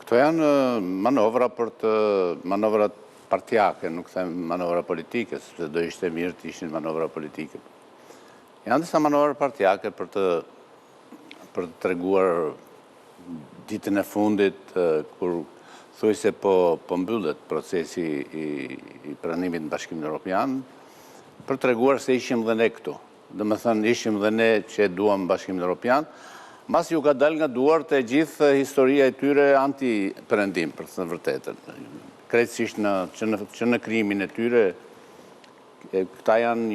Këto janë manovra partijake, nuk them manovra politike, sepse do ishte mirë të ishin manovra politike. Janë disa manovra partijake për të treguar ditën e fundit, kur thuaj se po mbyllet procesi i pranimit në Bashkimin Evropian, për të treguar se ishim dhe ne këtu. Domethënë ishim dhe ne që duam Bashkimin Evropian, mas ju ka dal nga duart e gjithë historia e tyre anti-perëndim, për të thënë vërtetën. Krejtësisht që në krijimin e tyre, këta janë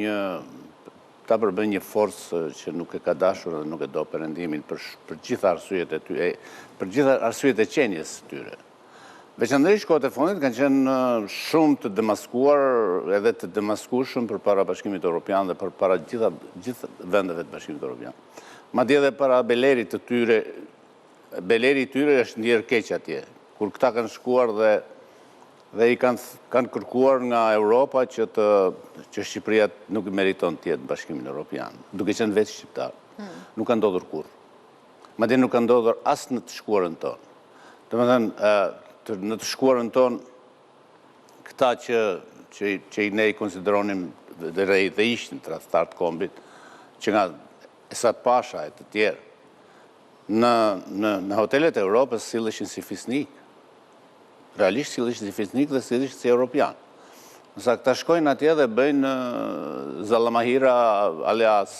ta përbën një forcë që nuk e ka dashur dhe nuk e do perëndimin për gjitha arsyet e tyre, për gjitha arsyet e qenjes së tyre. Veçanërisht kohët e fundit kanë qenë shumë të demaskuar edhe të demaskueshëm përpara Bashkimit Evropian dhe përpara gjithë vendeve të Bashkimit Evropian. Madje edhe para belerit të tyre, beleri i tyre është ndjerë keq atje, kur këta kanë shkuar dhe i kanë kërkuar nga Europa që Shqipëria nuk meriton të jetë në Bashkimin Evropian, duke qenë vetë shqiptar. Nuk ka ndodhur kurrë. Madje nuk ka ndodhur as në të shkuarën tonë. Domethënë, në të shkuarën tonë, këta që ne i konsideronim dhe ishin tradhtar të kombit, që nga Esat Pasha e të tjerë, në hotelet e Europës silleshin si fisnik. Realisht silleshin si fisnik dhe silleshin si europian. Nësa këta shkojnë atje dhe bëjnë Zallamahira alias,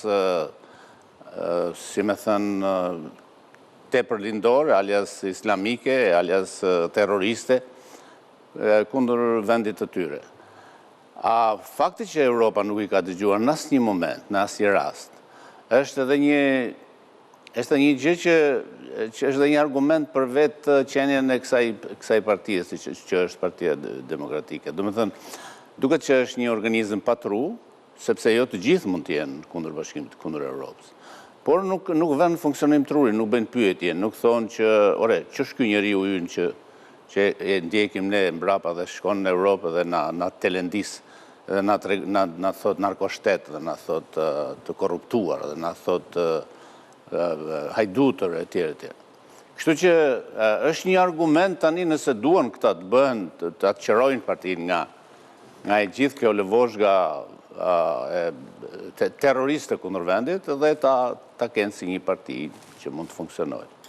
si me thënë, tepër lindore, alias islamike, alias terroriste, kundër vendit të tyre. A fakti që Europa nuk i ka dëgjuar në asnjë moment, në asnjë rast, është edhe një gjë që është edhe një argument për vetë qenien e kësaj partije, që është Partia Demokratike. Do me thënë, duket që është një organizëm patru, sepse jo të gjithë mund të jenë kundër Bashkimit, kundër Europës. Por nuk vënë funksionim truri, nuk bëjnë pyetje, nuk thonë që, që është ky njeriu ynë që e ndjekim ne mbrapa dhe shkon në Europë dhe na telendis, dhe na thot narkoshtet, dhe na thot të korruptuar, dhe na thot hajdutër e tjerë e tjerë. Kështu që është një argument tani nëse duan këta të bëhen, të atëqërojnë partinë nga e gjithë kjo lëvozhga terroriste kundër vendit dhe ta kenë si një parti që mund të funksionojë.